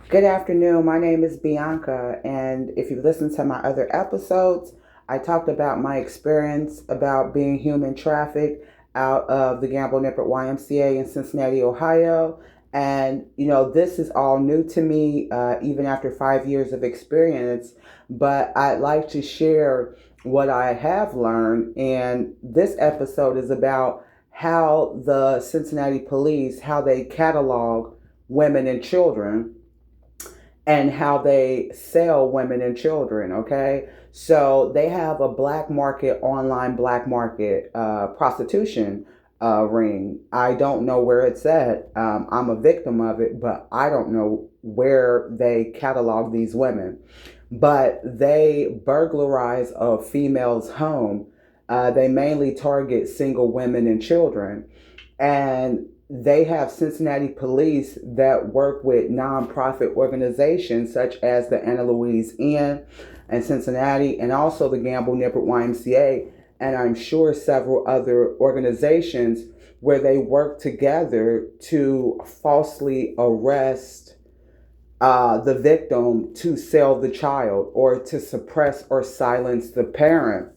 Good afternoon. My name is Bianca, and if you listen to my other episodes, I talked about my experience about being human trafficked out of the Gamble Nippert YMCA in Cincinnati, Ohio. And, this is all new to me, even after 5 years of experience, but I'd like to share what I have learned. And this episode is about how the Cincinnati police, how they catalog women and children and how they sell women and children. Okay, so they have a black market, online black market prostitution ring. I don't know where it's at. I'm a victim of it, but I don't know where they catalog these women. But they burglarize a female's home. They mainly target single women and children, and they have Cincinnati police that work with nonprofit organizations such as the Anna Louise Inn and Cincinnati, and also the Gamble Nippert YMCA, and I'm sure several other organizations where they work together to falsely arrest the victim to sell the child or to suppress or silence the parent,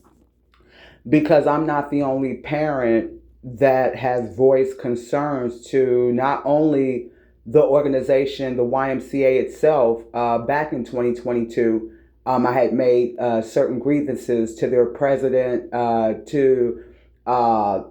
because I'm not the only parent that has voiced concerns to not only the organization, the YMCA itself. Back in 2022, I had made certain grievances to their president, to uh,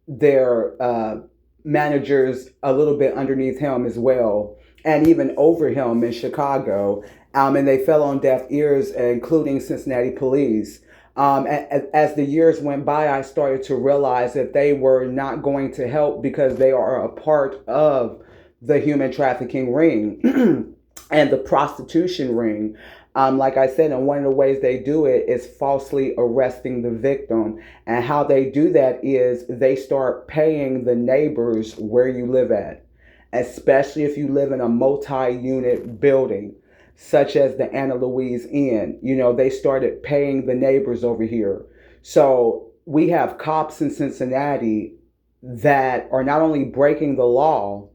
their managers a little bit underneath him as well, and even over him in Chicago. And they fell on deaf ears, including Cincinnati police. As the years went by, I started to realize that they were not going to help because they are a part of the human trafficking ring and the prostitution ring. Like I said, and one of the ways they do it is falsely arresting the victim. And how they do that is they start paying the neighbors where you live at, especially if you live in a multi-unit building such as the Anna Louise Inn. They started paying the neighbors over here. So we have cops in Cincinnati that are not only breaking the law,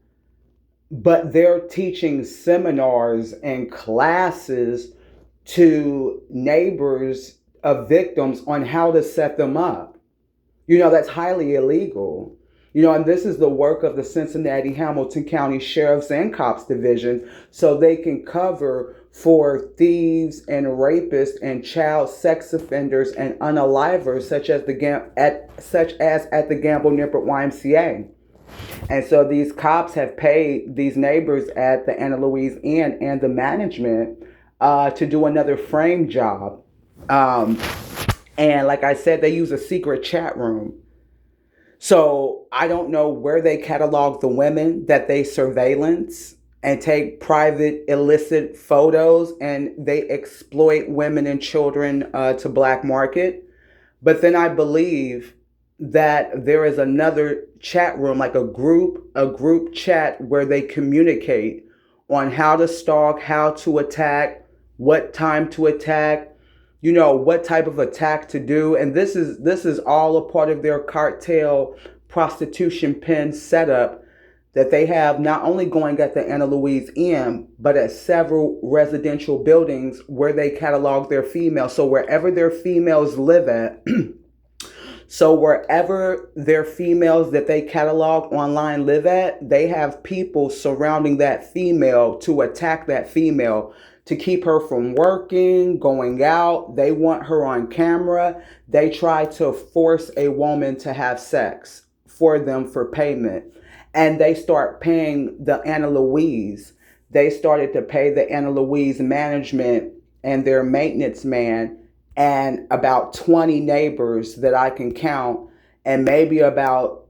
but they're teaching seminars and classes to neighbors of victims on how to set them up. That's highly illegal. And this is the work of the Cincinnati Hamilton County Sheriff's and Cops Division, so they can cover for thieves and rapists and child sex offenders and unalivers, such as at the Gamble Nippert YMCA. And so these cops have paid these neighbors at the Anna Louise Inn and the management to do another frame job. Um, and like I said, they use a secret chat room. So I don't know where they catalog the women that they surveillance and take private illicit photos, and they exploit women and children to black market. But then I believe that there is another chat room, like a group chat where they communicate on how to stalk, how to attack, what time to attack, what type of attack to do. And this is all a part of their cartel prostitution pen setup that they have, not only going at the Anna Louise Inn, but at several residential buildings where they catalog their females. So wherever their females live at, so wherever their females that they catalog online live at, they have people surrounding that female to attack that female, to keep her from working, going out. They want her on camera. They try to force a woman to have sex for them for payment. And they start paying the Anna Louise. They started to pay the Anna Louise management and their maintenance man and about 20 neighbors that I can count, and maybe about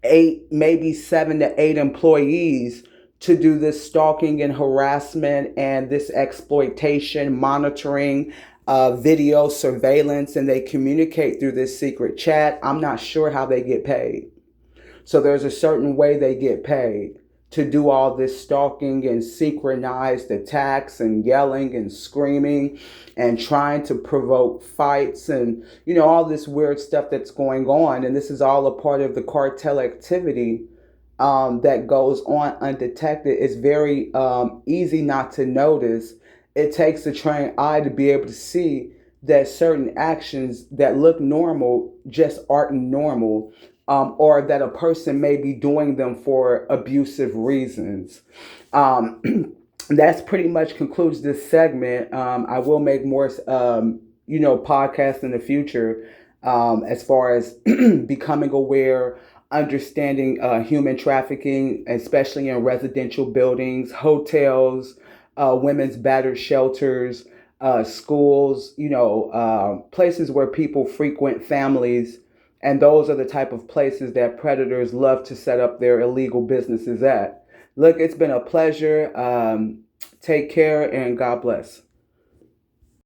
eight, maybe 7 to 8 employees to do this stalking and harassment and this exploitation, monitoring, video surveillance, and they communicate through this secret chat. I'm not sure how they get paid. So there's a certain way they get paid to do all this stalking and synchronized attacks and yelling and screaming and trying to provoke fights and, all this weird stuff that's going on. And this is all a part of the cartel activity that goes on undetected, it's very easy not to notice. It takes a trained eye to be able to see that certain actions that look normal just aren't normal, or that a person may be doing them for abusive reasons. That's pretty much concludes this segment. I will make more, podcasts in the future, as far as becoming aware, understanding human trafficking, especially in residential buildings, hotels, women's battered shelters, schools, places where people frequent families. And those are the type of places that predators love to set up their illegal businesses at. Look, it's been a pleasure. Take care and God bless.